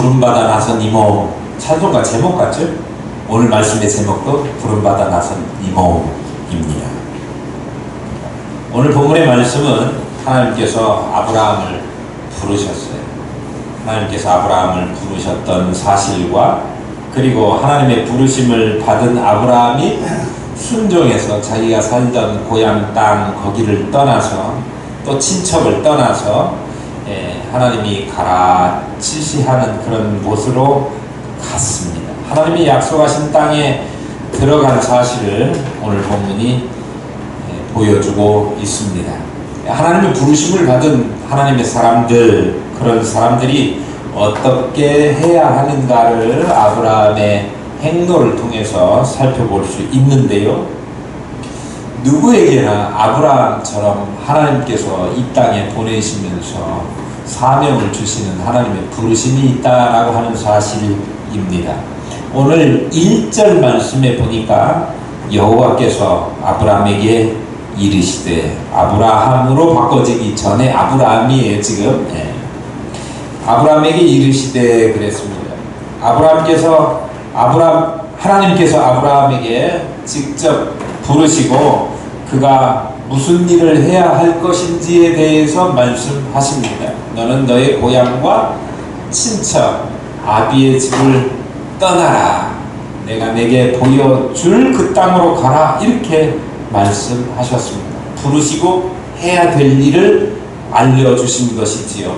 부름받아 나선 이모, 찬송가 제목 같죠? 오늘 말씀의 제목도 부름받아 나선 이모입니다. 오늘 본문의 말씀은 하나님께서 아브라함을 부르셨어요. 하나님께서 아브라함을 부르셨던 사실과 그리고 하나님의 부르심을 받은 아브라함이 순종해서 자기가 살던 고향 땅 거기를 떠나서 또 친척을 떠나서 하나님이 가라 지시하는 그런 곳으로 갔습니다. 하나님이 약속하신 땅에 들어간 사실을 오늘 본문이 보여주고 있습니다. 하나님의 부르심을 받은 하나님의 사람들, 그런 사람들이 어떻게 해야 하는가를 아브라함의 행로를 통해서 살펴볼 수 있는데요. 누구에게나 아브라함처럼 하나님께서 이 땅에 보내시면서 사명을 주시는 하나님의 부르심이 있다라고 하는 사실입니다. 오늘 1절 말씀에 보니까 여호와께서 아브라함에게 이르시되, 아브라함으로 바꿔지기 전에 아브라함이에요 지금. 아브라함에게 이르시되 그랬습니다. 하나님께서 아브라함에게 직접 부르시고 그가 무슨 일을 해야 할 것인지에 대해서 말씀하십니다. 너는 너의 고향과 친척 아비의 집을 떠나라. 내가 내게 보여줄 그 땅으로 가라. 이렇게 말씀하셨습니다. 부르시고 해야 될 일을 알려주신 것이지요.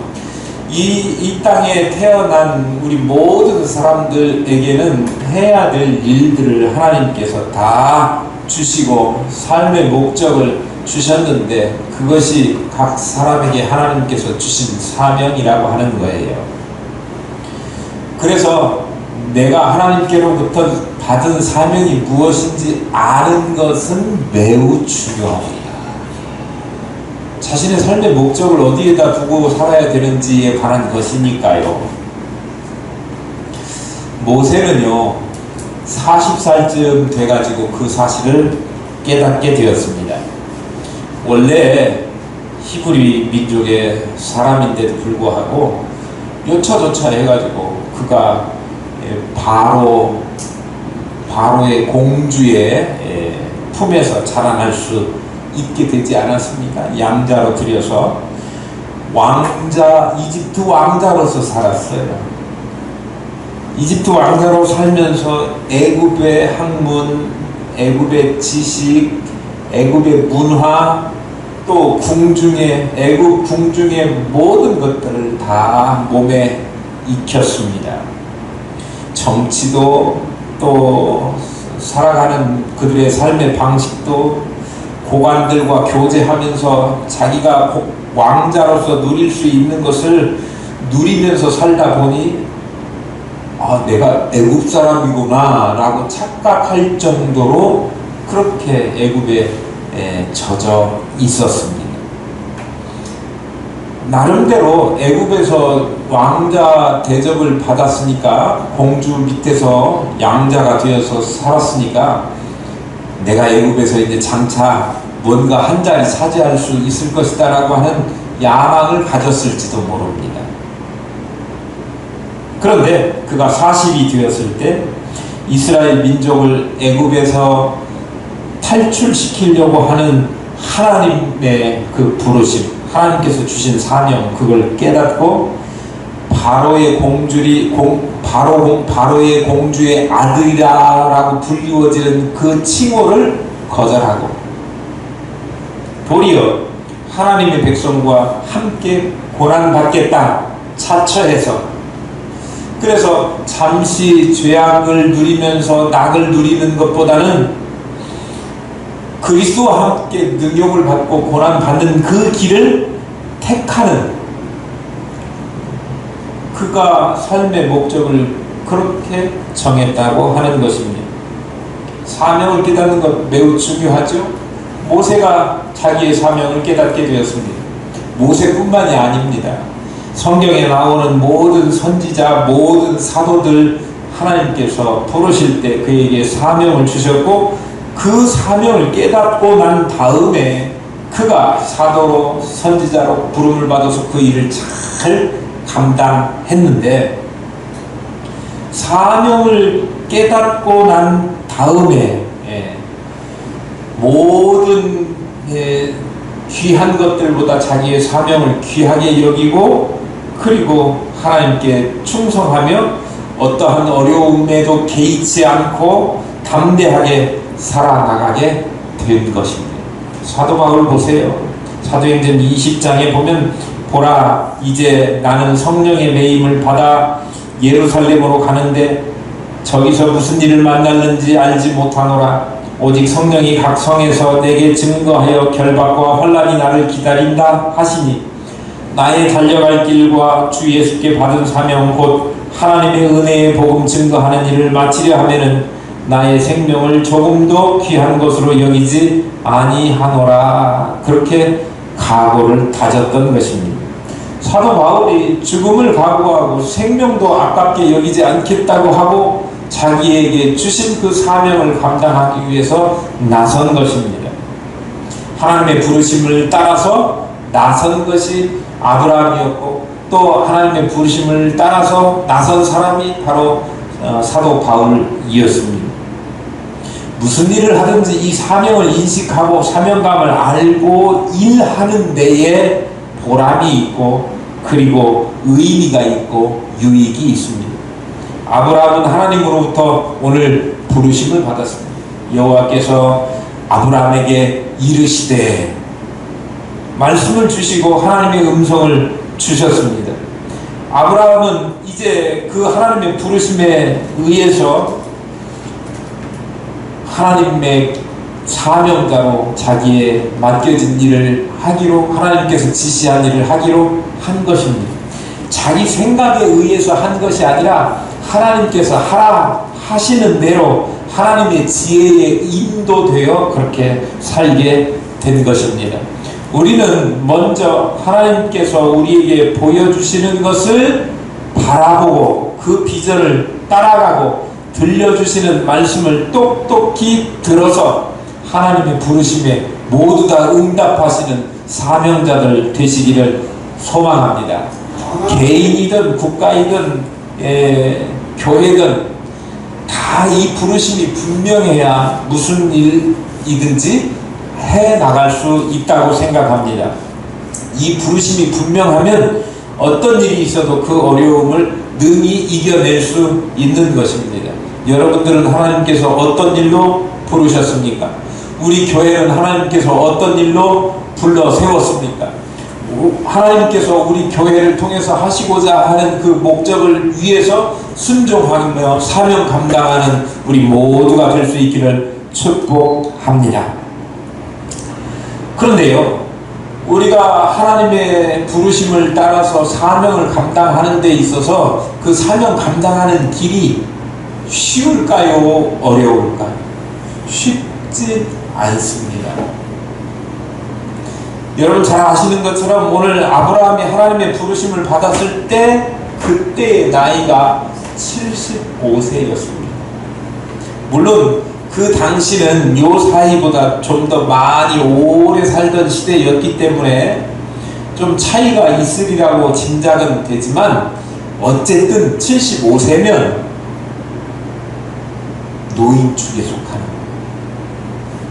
이 땅에 태어난 우리 모든 사람들에게는 해야 될 일들을 하나님께서 다 주시고 삶의 목적을 주셨는데 그것이 각 사람에게 하나님께서 주신 사명이라고 하는 거예요. 그래서 내가 하나님께로부터 받은 사명이 무엇인지 아는 것은 매우 중요합니다. 자신의 삶의 목적을 어디에다 두고 살아야 되는지에 관한 것이니까요. 모세는요 40살쯤 돼가지고 그 사실을 깨닫게 되었습니다. 원래 히브리 민족의 사람인데도 불구하고 요차조차 해가지고 그가 바로의 공주의 품에서 자라날 수 있게 되지 않았습니까? 양자로 들여서 이집트 왕자로서 살았어요. 이집트 왕자로 살면서 애굽의 학문, 애굽의 지식, 애굽의 문화, 또 애굽 궁중의 모든 것들을 다 몸에 익혔습니다. 정치도 또 살아가는 그들의 삶의 방식도 고관들과 교제하면서 자기가 왕자로서 누릴 수 있는 것을 누리면서 살다 보니 내가 애굽 사람이구나 라고 착각할 정도로 그렇게 애굽에 젖어 있었습니다. 나름대로 애굽에서 왕자 대접을 받았으니까, 공주 밑에서 양자가 되어서 살았으니까 내가 애굽에서 이제 장차 뭔가 한 자리 차지할 수 있을 것이다 라고 하는 야망을 가졌을지도 모릅니다. 그런데 그가 40이 되었을 때 이스라엘 민족을 애굽에서 탈출시키려고 하는 하나님의 그 부르심, 하나님께서 주신 사명, 그걸 깨닫고 바로의 공주의 아들이라고 불리워지는 그 칭호를 거절하고 도리어 하나님의 백성과 함께 고난받겠다 자처해서, 그래서 잠시 죄악을 누리면서 낙을 누리는 것보다는 그리스도와 함께 능욕을 받고 고난받는 그 길을 택하는, 그가 삶의 목적을 그렇게 정했다고 하는 것입니다. 사명을 깨닫는 것 매우 중요하죠. 모세가 자기의 사명을 깨닫게 되었습니다. 모세뿐만이 아닙니다. 성경에 나오는 모든 선지자, 모든 사도들 하나님께서 부르실 때 그에게 사명을 주셨고, 그 사명을 깨닫고 난 다음에 그가 사도로 선지자로 부름을 받아서 그 일을 잘 감당했는데, 사명을 깨닫고 난 다음에 모든 귀한 것들보다 자기의 사명을 귀하게 여기고 그리고 하나님께 충성하며 어떠한 어려움에도 개의치 않고 담대하게 살아나가게 된 것입니다. 사도 바울 보세요. 사도행전 20장에 보면 보라 이제 나는 성령의 매임을 받아 예루살렘으로 가는데 저기서 무슨 일을 만났는지 알지 못하노라. 오직 성령이 각 성에서 내게 증거하여 결박과 혼란이 나를 기다린다 하시니 나의 달려갈 길과 주 예수께 받은 사명 곧 하나님의 은혜의 복음 증거하는 일을 마치려 하면은 나의 생명을 조금도 귀한 것으로 여기지 아니하노라. 그렇게 각오를 다졌던 것입니다. 사도 바울이 죽음을 각오하고 생명도 아깝게 여기지 않겠다고 하고 자기에게 주신 그 사명을 감당하기 위해서 나선 것입니다. 하나님의 부르심을 따라서 나선 것이 아브라함이었고 또 하나님의 부르심을 따라서 나선 사람이 바로 사도 바울이었습니다. 무슨 일을 하든지 이 사명을 인식하고 사명감을 알고 일하는 데에 보람이 있고 그리고 의미가 있고 유익이 있습니다. 아브라함은 하나님으로부터 오늘 부르심을 받았습니다. 여호와께서 아브라함에게 이르시되 말씀을 주시고 하나님의 음성을 주셨습니다. 아브라함은 이제 그 하나님의 부르심에 의해서 하나님의 사명자로 자기의 맡겨진 일을 하기로 하나님께서 지시한 일을 하기로 한 것입니다. 자기 생각에 의해서 한 것이 아니라 하나님께서 하라 하시는 대로 하나님의 지혜에 인도되어 그렇게 살게 된 것입니다. 우리는 먼저 하나님께서 우리에게 보여주시는 것을 바라보고 그 비전을 따라가고 들려주시는 말씀을 똑똑히 들어서 하나님의 부르심에 모두 다 응답하시는 사명자들 되시기를 소망합니다. 개인이든 국가이든 교회든 다 이 부르심이 분명해야 무슨 일이든지 해 나갈 수 있다고 생각합니다. 이 부르심이 분명하면 어떤 일이 있어도 그 어려움을 능히 이겨낼 수 있는 것입니다. 여러분들은 하나님께서 어떤 일로 부르셨습니까? 우리 교회는 하나님께서 어떤 일로 불러 세웠습니까? 하나님께서 우리 교회를 통해서 하시고자 하는 그 목적을 위해서 순종하며 사명 감당하는 우리 모두가 될 수 있기를 축복합니다. 그런데요, 우리가 하나님의 부르심을 따라서 사명을 감당하는 데 있어서 그 사명 감당하는 길이 쉬울까요? 어려울까요? 쉽지 않습니다. 여러분 잘 아시는 것처럼 오늘 아브라함이 하나님의 부르심을 받았을 때 그때의 나이가 75세였습니다. 물론 그 당시는 요 사이보다 좀 더 많이 오래 살던 시대였기 때문에 좀 차이가 있으리라고 짐작은 되지만 어쨌든 75세면 노인축에 속하는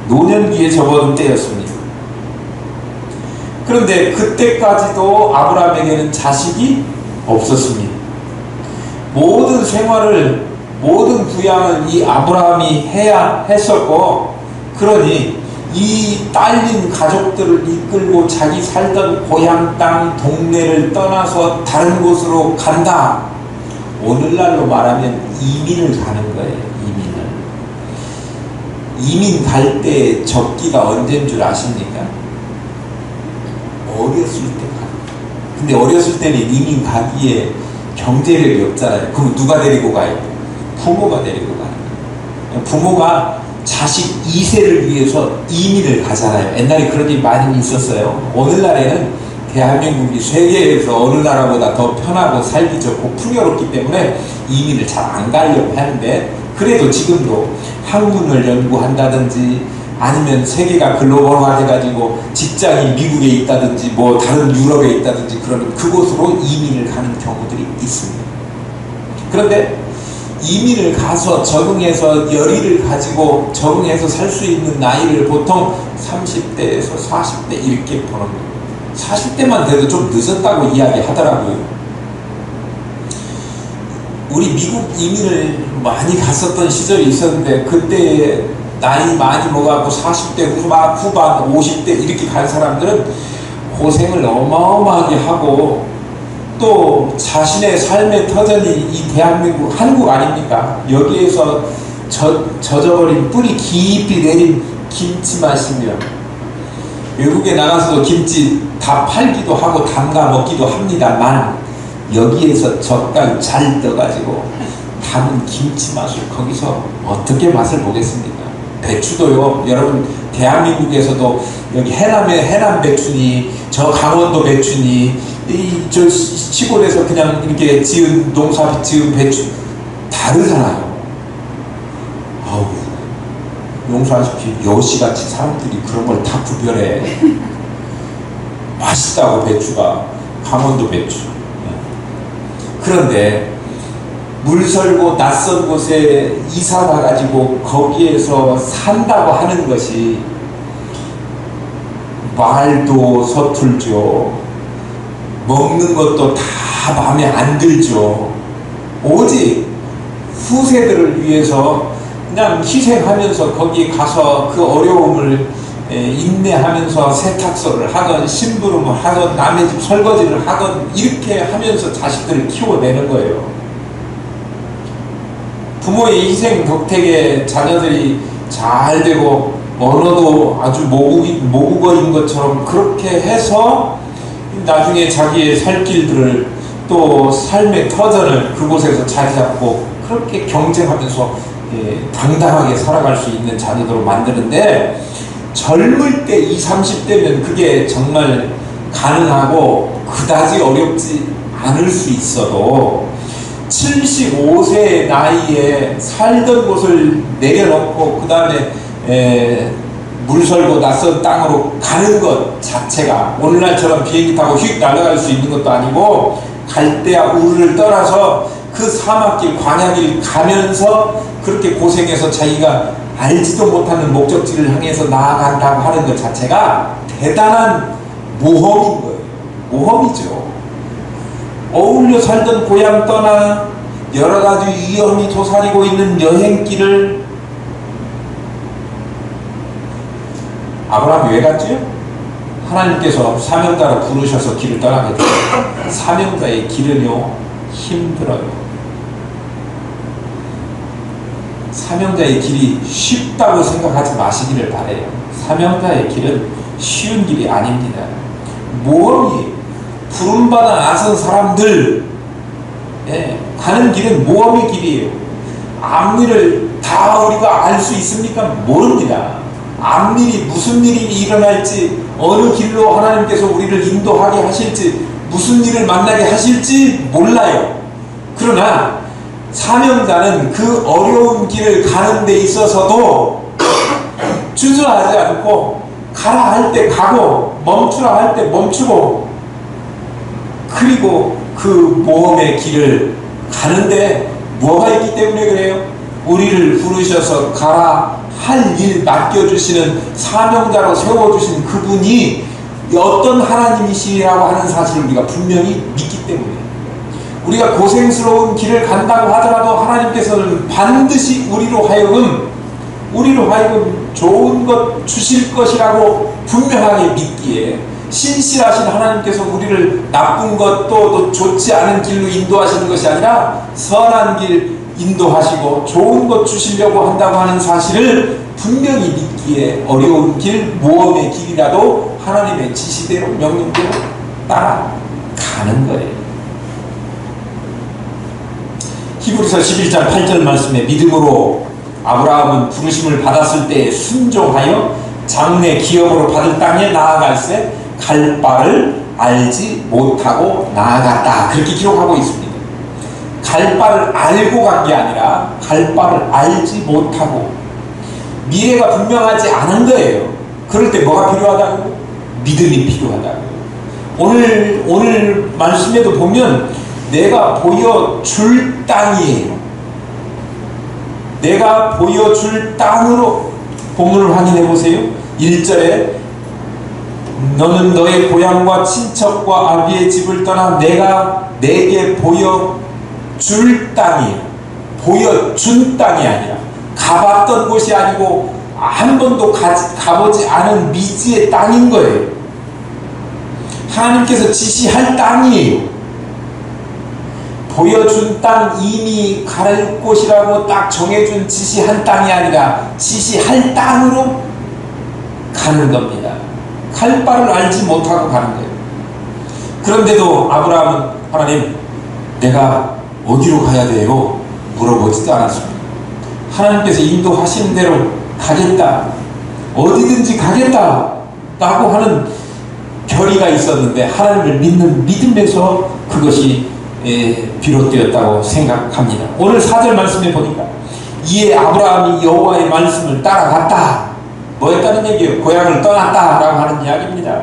노년기에 접어든 때였습니다. 그런데 그때까지도 아브라함에게는 자식이 없었습니다. 모든 생활을 모든 부양은 이 아브라함이 해야 했었고 그러니 이 딸린 가족들을 이끌고 자기 살던 고향 땅 동네를 떠나서 다른 곳으로 간다. 오늘날로 말하면 이민을 가는 거예요. 이민 갈 때 적기가 언제인 줄 아십니까? 어렸을 때 가요. 근데 어렸을 때는 이민 가기에 경제력이 없잖아요. 그럼 누가 데리고 가요? 부모가 데리고 가는 거예요. 부모가 자식 2세를 위해서 이민을 가잖아요. 옛날에 그런 일이 많이 있었어요. 오늘날에는 대한민국이 세계에서 어느 나라보다 더 편하고 살기 좋고 풍요롭기 때문에 이민을 잘 안 가려고 하는데 그래도 지금도 학문을 연구한다든지 아니면 세계가 글로벌화 돼가지고 직장이 미국에 있다든지 뭐 다른 유럽에 있다든지 그러면 그곳으로 이민을 가는 경우들이 있습니다. 그런데 이민을 가서 적응해서 열의를 가지고 적응해서 살 수 있는 나이를 보통 30대에서 40대 이렇게 보는 거예요. 40대만 돼도 좀 늦었다고 이야기하더라고요. 우리 미국 이민을 많이 갔었던 시절이 있었는데 그때 나이 많이 먹어갖고 40대 후반 50대 이렇게 간 사람들은 고생을 어마어마하게 하고 또 자신의 삶의 터전이 이 대한민국 한국 아닙니까? 여기에서 젖어버린 뿌리 깊이 내린 김치 마시며 외국에 나가서도 김치 다 팔기도 하고 담가 먹기도 합니다만 여기에서 젓갈 잘 떠가지고 담은 김치 맛을 거기서 어떻게 맛을 보겠습니까? 배추도요, 여러분 대한민국에서도 여기 해남에 해남 배추니 저 강원도 배추니 저 시골에서 그냥 이렇게 지은 농사 지은 배추 다르잖아요. 아우, 용서하십시오. 여시같이 사람들이 그런 걸 다 구별해. 맛있다고 배추가 강원도 배추. 그런데 물설고 낯선 곳에 이사 가가지고 거기에서 산다고 하는 것이 말도 서툴죠. 먹는 것도 다 마음에 안 들죠. 오직 후세들을 위해서 그냥 희생하면서 거기 가서 그 어려움을 인내하면서 세탁소를 하건 심부름을 하건 남의 집 설거지를 하건 이렇게 하면서 자식들을 키워내는 거예요. 부모의 희생 덕택에 자녀들이 잘 되고 언어도 아주 모국어인 것처럼 그렇게 해서 나중에 자기의 살 길들을 또 삶의 터전을 그곳에서 자리 잡고 그렇게 경쟁하면서 당당하게 살아갈 수 있는 자녀들로 만드는데 젊을 때 20, 30대면 그게 정말 가능하고 그다지 어렵지 않을 수 있어도 75세의 나이에 살던 곳을 내려놓고 그 다음에 물설고 낯선 땅으로 가는 것 자체가 오늘날처럼 비행기 타고 휙 날아갈 수 있는 것도 아니고 갈대와 우르를 떠나서 그 사막길 광야길 가면서 그렇게 고생해서 자기가 알지도 못하는 목적지를 향해서 나아간다고 하는 것 자체가 대단한 모험인 거예요. 모험이죠. 어울려 살던 고향 떠나 여러 가지 위험이 도사리고 있는 여행길을 아브라함이 왜 갔죠? 하나님께서 사명자로 부르셔서 길을 떠나게 돼요. 사명자의 길은요 힘들어요. 사명자의 길이 쉽다고 생각하지 마시기를 바래요. 사명자의 길은 쉬운 길이 아닙니다. 모험이 부름받아 나선 사람들 가는 길은 모험의 길이에요. 앞일을 다 우리가 알 수 있습니까? 모릅니다. 앞일이 무슨 일이 일어날지 어느 길로 하나님께서 우리를 인도하게 하실지 무슨 일을 만나게 하실지 몰라요. 그러나 사명자는 그 어려운 길을 가는 데 있어서도 주저하지 않고 가라 할 때 가고 멈추라 할 때 멈추고 그리고 그 모험의 길을 가는데 뭐가 있기 때문에 그래요? 우리를 부르셔서 가라 할 일 맡겨주시는 사명자로 세워주신 그분이 어떤 하나님이시라고 하는 사실을 우리가 분명히 믿기 때문에 우리가 고생스러운 길을 간다고 하더라도 하나님께서는 반드시 우리로 하여금 좋은 것 주실 것이라고 분명하게 믿기에 신실하신 하나님께서 우리를 나쁜 것도 또 좋지 않은 길로 인도하시는 것이 아니라 선한 길 인도하시고 좋은 것 주시려고 한다고 하는 사실을 분명히 믿기에 어려운 길, 모험의 길이라도 하나님의 지시대로 명령대로 따라가는 거예요. 히브리서 11장 8절 말씀에 믿음으로 아브라함은 부르심을 받았을 때 순종하여 장래 기업으로 받을 땅에 나아갈새 갈 바를 알지 못하고 나아갔다. 그렇게 기록하고 있습니다. 갈 바를 알고 간 게 아니라 갈 바를 알지 못하고 미래가 분명하지 않은 거예요. 그럴 때 뭐가 필요하다고? 믿음이 필요하다고. 오늘 말씀에도 보면 내가 보여줄 땅이에요. 내가 보여줄 땅으로. 본문을 확인해 보세요. 1절에 너는 너의 고향과 친척과 아비의 집을 떠나 내가 내게 보여줄 땅이에요. 보여준 땅이 아니라 가봤던 곳이 아니고 한 번도 가보지 않은 미지의 땅인 거예요. 하나님께서 지시할 땅이에요. 보여준 땅, 이미 갈 곳이라고 딱 정해준 지시한 땅이 아니라 지시할 땅으로 가는 겁니다. 갈 바를 알지 못하고 가는 거예요. 그런데도 아브라함은 하나님, 내가 어디로 가야 돼요? 물어보지도 않았습니다. 하나님께서 인도하시는 대로 가겠다, 어디든지 가겠다 라고 하는 결의가 있었는데 하나님을 믿는 믿음에서 그것이 비롯되었다고 생각합니다. 오늘 4절 말씀에 보니까 이에 아브라함이 여호와의 말씀을 따라갔다. 뭐였다는 얘기예요? 고향을 떠났다 라고 하는 이야기입니다.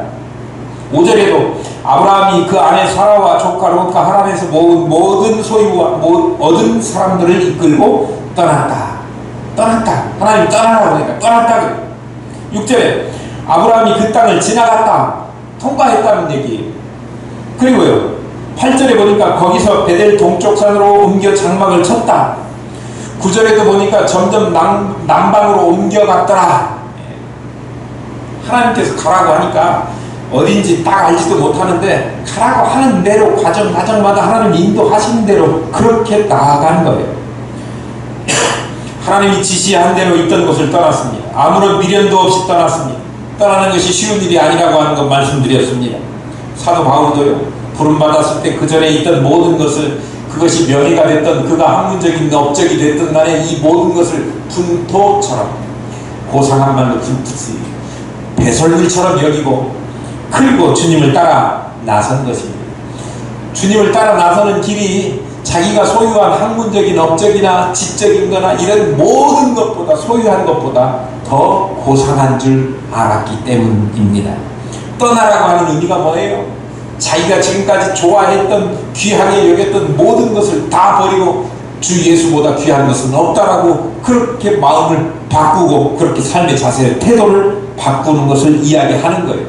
5절에도 아브라함이 그 아내 사라와 조카 롯과 하란에서 모은 모든 소유와 얻은 사람들을 이끌고 떠났다. 하나님 떠나라고 하니까 떠났다. 6절에 아브라함이 그 땅을 지나갔다, 통과했다는 얘기예요. 그리고요 8절에 보니까 거기서 베델 동쪽 산으로 옮겨 장막을 쳤다. 9절에도 보니까 점점 남방으로 옮겨갔더라. 하나님께서 가라고 하니까 어딘지 딱 알지도 못하는데 가라고 하는 대로 과정마다 하나님 인도하시는 대로 그렇게 나아간 거예요. 하나님이 지시한 대로 있던 곳을 떠났습니다. 아무런 미련도 없이 떠났습니다. 떠나는 것이 쉬운 일이 아니라고 하는 것 말씀드렸습니다. 사도 바울도요, 부름받았을 때 그 전에 있던 모든 것을, 그것이 명예가 됐던, 그가 학문적인 업적이 됐던 간에 이 모든 것을 분토처럼, 고상한 말로 김푸지, 배설물처럼 여기고, 그리고 주님을 따라 나선 것입니다. 주님을 따라 나서는 길이 자기가 소유한 학문적인 업적이나 지적인 거나 이런 모든 것보다, 소유한 것보다 더 고상한 줄 알았기 때문입니다. 떠나라고 하는 의미가 뭐예요? 자기가 지금까지 좋아했던, 귀하게 여겼던 모든 것을 다 버리고 주 예수보다 귀한 것은 없다라고 그렇게 마음을 바꾸고 그렇게 삶의 자세, 태도를 바꾸는 것을 이야기하는 거예요.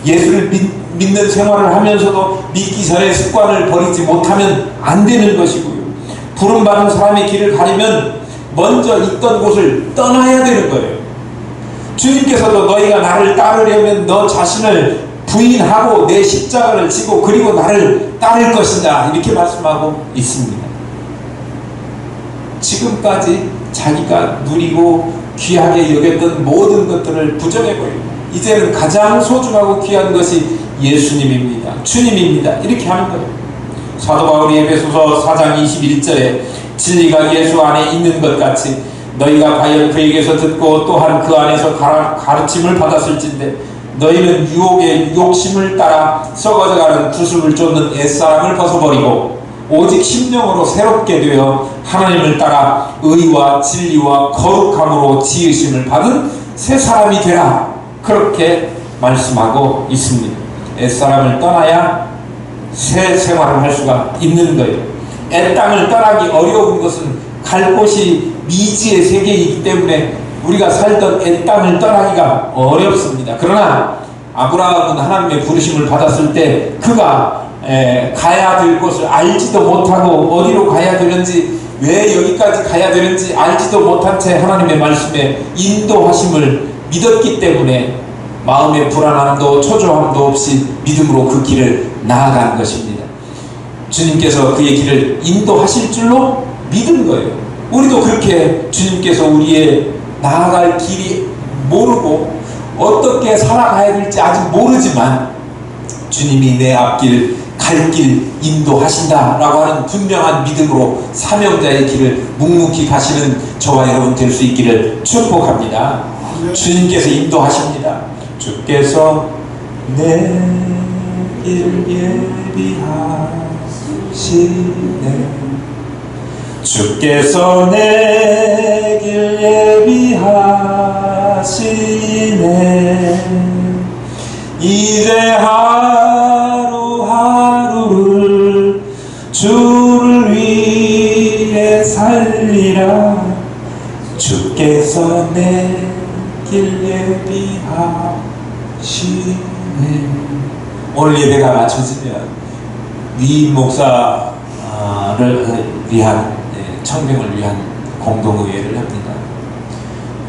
예수를 믿는 생활을 하면서도 믿기 전에 습관을 버리지 못하면 안 되는 것이고요. 부름받은 사람의 길을 가려면 먼저 있던 곳을 떠나야 되는 거예요. 주님께서도 너희가 나를 따르려면 너 자신을 부인하고 내 십자가를 지고 그리고 나를 따를 것이다, 이렇게 말씀하고 있습니다. 지금까지 자기가 누리고 귀하게 여겼던 모든 것들을 부정해버리고 이제는 가장 소중하고 귀한 것이 예수님입니다. 주님입니다. 이렇게 하는 거예요. 사도 바울이 에베소서 4장 21절에 진리가 예수 안에 있는 것 같이 너희가 과연 그에게서 듣고 또한 그 안에서 가르침을 받았을진데 너희는 유혹의 욕심을 따라 썩어져가는 구습을 쫓는 옛사람을 벗어버리고 오직 심령으로 새롭게 되어 하나님을 따라 의와 진리와 거룩함으로 지으심을 받은 새 사람이 되라, 그렇게 말씀하고 있습니다. 옛사람을 떠나야 새 생활을 할 수가 있는 거예요. 옛땅을 떠나기 어려운 것은 갈 곳이 미지의 세계이기 때문에 우리가 살던 옛땅을 떠나기가 어렵습니다. 그러나 아브라함은 하나님의 부르심을 받았을 때 그가 가야 될 곳을 알지도 못하고 어디로 가야 되는지, 왜 여기까지 가야 되는지 알지도 못한 채 하나님의 말씀에 인도하심을 믿었기 때문에 마음의 불안함도 초조함도 없이 믿음으로 그 길을 나아간 것입니다. 주님께서 그의 길을 인도하실 줄로 믿은 거예요. 우리도 그렇게 주님께서 우리의 나아갈 길이 모르고 어떻게 살아가야 될지 아직 모르지만 주님이 내 앞길, 갈 길 인도하신다 라고 하는 분명한 믿음으로 사명자의 길을 묵묵히 가시는 저와 여러분 될 수 있기를 축복합니다. 주님께서 인도하십니다. 주께서 내 길 예비하시네, 주께서 내 길 예비하시네, 이제 하루하루를 주를 위해 살리라, 주께서 내 길 예비하시네. 오늘 예배가 마쳐지면 위임 목사를 위한 청명을 위한 공동의회를 합니다.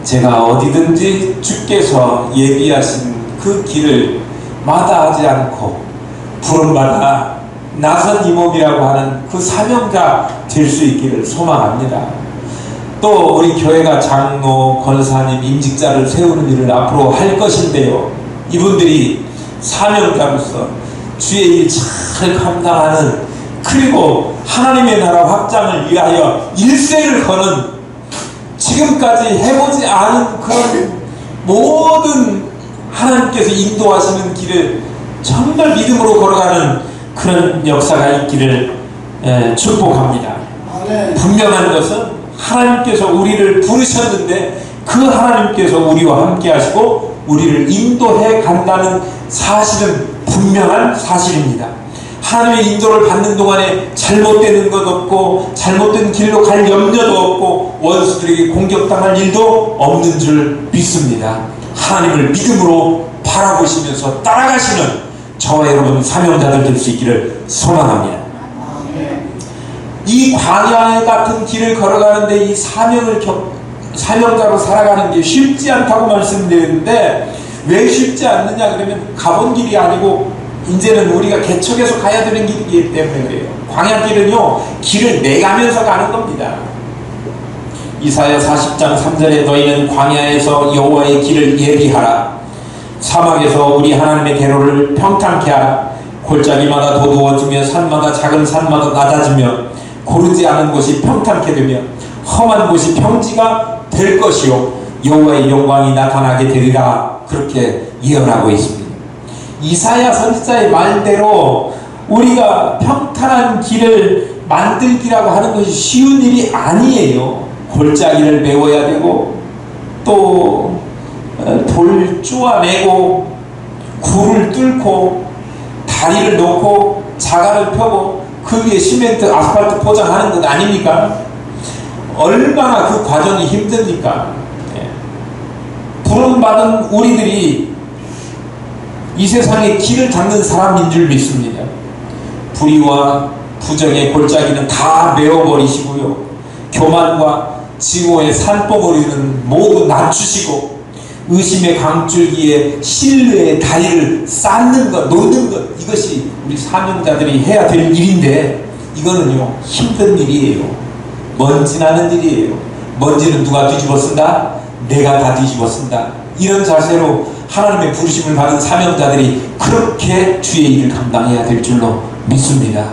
제가 어디든지 주께서 예비하신 그 길을 마다하지 않고 부름받아 나선 이몸이라고 하는 그 사명자 될 수 있기를 소망합니다. 또 우리 교회가 장로, 권사님, 임직자를 세우는 일을 앞으로 할 것인데요, 이분들이 사명자로서 주의 일 잘 감당하는, 그리고 하나님의 나라 확장을 위하여 일생을 거는, 지금까지 해보지 않은 그런 모든 하나님께서 인도하시는 길을 정말 믿음으로 걸어가는 그런 역사가 있기를 축복합니다. 분명한 것은 하나님께서 우리를 부르셨는데 그 하나님께서 우리와 함께 하시고 우리를 인도해 간다는 사실은 분명한 사실입니다. 하나님의 인도를 받는 동안에 잘못되는 것 없고 잘못된 길로 갈 염려도 없고 원수들에게 공격당할 일도 없는 줄 믿습니다. 하나님을 믿음으로 바라보시면서 따라가시는 저와 여러분 사명자들 될 수 있기를 소망합니다. 이 광야 같은 길을 걸어가는데 이 사명자로 살아가는 게 쉽지 않다고 말씀드렸는데, 왜 쉽지 않느냐 그러면 가본 길이 아니고 이제는 우리가 개척해서 가야 되는 길이기 때문에 그래요. 광야 길은요, 길을 내가면서 가는 겁니다. 이사야 40장 3절에 너희는 광야에서 여호와의 길을 예비하라. 사막에서 우리 하나님의 대로를 평탄케 하라. 골짜기마다 도두어지며 산마다 작은 산마다 낮아지며 고르지 않은 곳이 평탄케 되며 험한 곳이 평지가 될 것이요 여호와의 영광이 나타나게 되리라. 그렇게 예언하고 있습니다. 이사야 선지자의 말대로 우리가 평탄한 길을 만들기라고 하는 것이 쉬운 일이 아니에요. 골짜기를 메워야 되고 또 돌 쪼아내고 굴을 뚫고 다리를 놓고 자갈을 펴고 그 위에 시멘트, 아스팔트 포장하는 것 아닙니까? 얼마나 그 과정이 힘듭니까? 부름받은 우리들이 이 세상에 길을 닦는 사람인 줄 믿습니다. 불의와 부정의 골짜기는 다 메워버리시고요, 교만과 증오의 산봉우리는 모두 낮추시고 의심의 강줄기에 신뢰의 다리를 쌓는 것, 놓는 것, 이것이 우리 사명자들이 해야 될 일인데, 이거는요 힘든 일이에요. 먼지 나는 일이에요. 먼지는 누가 뒤집어 쓴다? 내가 다 뒤집어 쓴다. 이런 자세로 하나님의 부르심을 받은 사명자들이 그렇게 주의 일을 감당해야 될 줄로 믿습니다.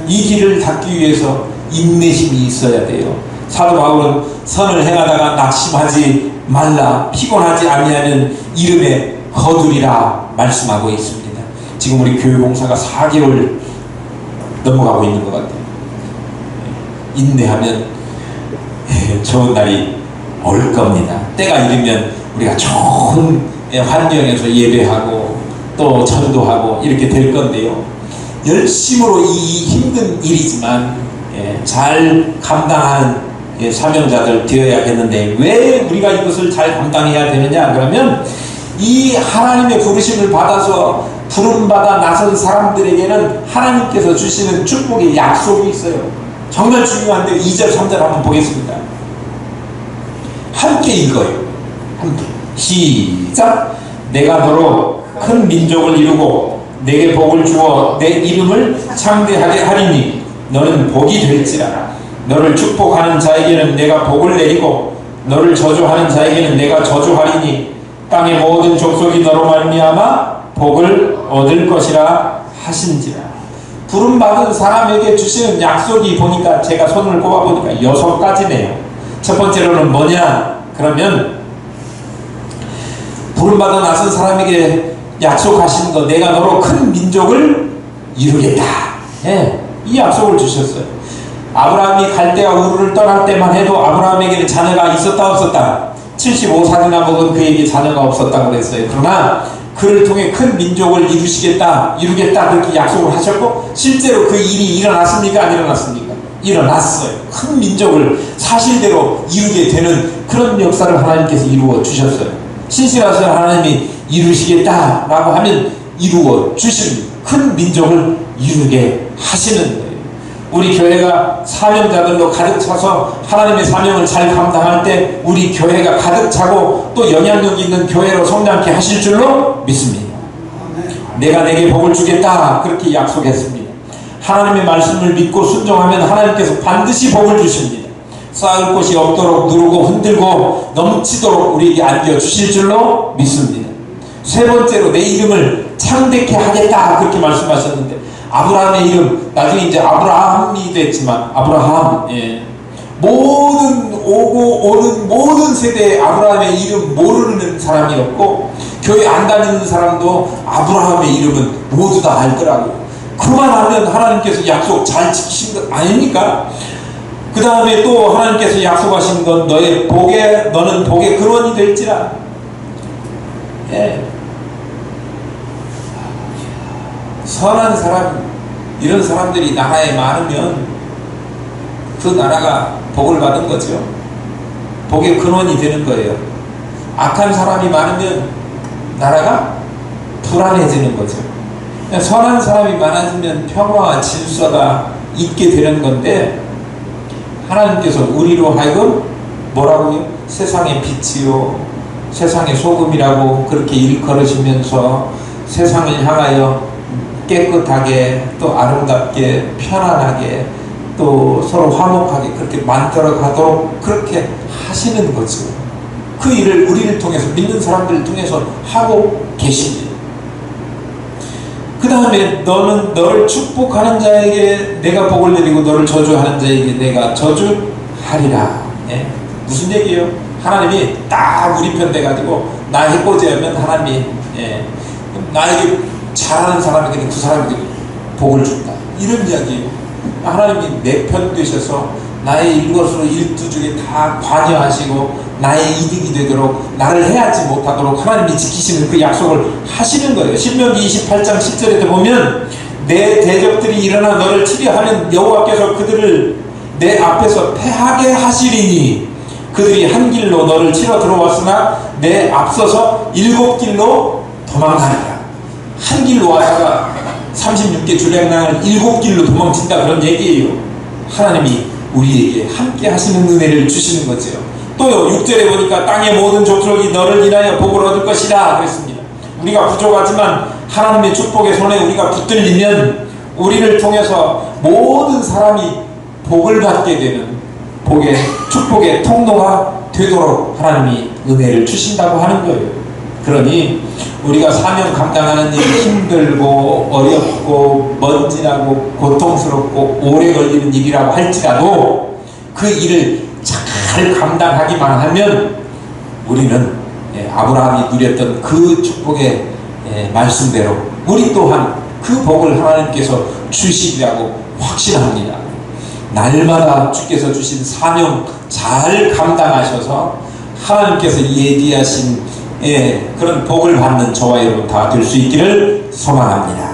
이 길을 닦기 위해서 인내심이 있어야 돼요. 사도 바울은 선을 행하다가 낙심하지 말라, 피곤하지 아니하는 이름에 거두리라 말씀하고 있습니다. 지금 우리 교회봉사가 4개월 넘어가고 있는 것 같아요. 인내하면 좋은 날이 올 겁니다. 때가 이르면 우리가 좋은 환경에서 예배하고 또 전도하고 이렇게 될 건데요, 열심으로 이 힘든 일이지만 잘 감당하는 사명자들 되어야겠는데, 왜 우리가 이것을 잘 감당해야 되느냐 그러면, 이 하나님의 부르심을 받아서 부름받아 나선 사람들에게는 하나님께서 주시는 축복의 약속이 있어요. 정말 중요한데 2절 3절 한번 보겠습니다. 함께 읽어요. 함께 시작. 내가 너로 큰 민족을 이루고 내게 복을 주어 내 이름을 창대하게 하리니 너는 복이 될지라. 너를 축복하는 자에게는 내가 복을 내리고 너를 저주하는 자에게는 내가 저주하리니 땅의 모든 족속이 너로 말미암아 복을 얻을 것이라 하신지라. 부름받은 사람에게 주시는 약속이 보니까 제가 손을 꼽아보니까 6가지네요. 첫 번째로는 뭐냐 그러면, 부름받아 나선 사람에게 약속하신 거, 내가 너로 큰 민족을 이루겠다. 이 약속을 주셨어요. 아브라함이 갈대아 우르를 떠날 때만 해도 아브라함에게는 자녀가 있었다 없었다? 75살이나 먹은 그에게 자녀가 없었다고 그랬어요. 그러나 그를 통해 큰 민족을 이루겠다 그렇게 약속을 하셨고, 실제로 그 일이 일어났습니까? 안 일어났습니까? 일어났어요. 큰 민족을 사실대로 이루게 되는 그런 역사를 하나님께서 이루어 주셨어요. 신실하신 하나님이 이루시겠다라고 하면 이루어 주십니다. 큰 민족을 이루게 하시는 거예요. 우리 교회가 사명자들로 가득 차서 하나님의 사명을 잘 감당할 때 우리 교회가 가득 차고 또 영향력 있는 교회로 성장케 하실 줄로 믿습니다. 내가 내게 복을 주겠다 그렇게 약속했습니다. 하나님의 말씀을 믿고 순종하면 하나님께서 반드시 복을 주십니다. 쌓을 곳이 없도록 누르고 흔들고 넘치도록 우리에게 안겨주실 줄로 믿습니다. 세 번째로 내 이름을 창대케 하겠다 그렇게 말씀하셨는데, 아브라함의 이름 나중에 이제 아브라함이 됐지만 아브라함, 모든 오고 오는 모든 세대에 아브라함의 이름 모르는 사람이 없고 교회 안 다니는 사람도 아브라함의 이름은 모두 다 알더라고요. 그만하면 하나님께서 약속 잘 지키신 것 아닙니까? 그 다음에 또 하나님께서 약속하신 건 너는 복의 근원이 될지라. 선한 사람, 이런 사람들이 나라에 많으면 그 나라가 복을 받은 거죠. 복의 근원이 되는 거예요. 악한 사람이 많으면 나라가 불안해지는 거죠. 선한 사람이 많아지면 평화와 질서가 있게 되는 건데, 하나님께서 우리로 하여금 뭐라고요? 세상의 빛이요 세상의 소금이라고 그렇게 일컬으시면서 세상을 향하여 깨끗하게 또 아름답게 편안하게 또 서로 화목하게 그렇게 만들어 가도록 그렇게 하시는 거죠. 그 일을 우리를 통해서, 믿는 사람들을 통해서 하고 계십니다. 그 다음에 너는 너를 축복하는 자에게 내가 복을 내리고 너를 저주하는 자에게 내가 저주하리라. 무슨 얘기예요? 하나님이 딱 우리 편 돼가지고 나 해코지하면 하나님이 나에게 잘하는 사람에게는 그 사람에게 복을 준다, 이런 이야기예요. 하나님이 내 편 되셔서 나의 일것으로 일두 중에 다 관여하시고 나의 이득이 되도록, 나를 해하지 못하도록 하나님이 지키시는 그 약속을 하시는 거예요. 신명기 28장 10절에 보면 내 대적들이 일어나 너를 치려하면 여호와께서 그들을 내 앞에서 패하게 하시리니 그들이 한 길로 너를 치러 들어왔으나 내 앞서서 7길로 도망가리라. 한 길로 와다가 36개 주량량을 7길로 도망친다, 그런 얘기예요. 하나님이 우리에게 함께 하시는 은혜를 주시는 거죠. 또요, 6절에 보니까 땅의 모든 족속이 너를 인하여 복을 얻을 것이다 그랬습니다. 우리가 부족하지만 하나님의 축복의 손에 우리가 붙들리면 우리를 통해서 모든 사람이 복을 받게 되는 축복의 통로가 되도록 하나님이 은혜를 주신다고 하는 거예요. 그러니 우리가 사명 감당하는 일이 힘들고 어렵고 먼지나고 고통스럽고 오래 걸리는 일이라고 할지라도 그 일을 잘 감당하기만 하면 우리는 아브라함이 누렸던 그 축복의 말씀대로 우리 또한 그 복을 하나님께서 주시리라고 확신합니다. 날마다 주께서 주신 사명 잘 감당하셔서 하나님께서 예비하신 그런 복을 받는 저와 여러분 다 될 수 있기를 소망합니다.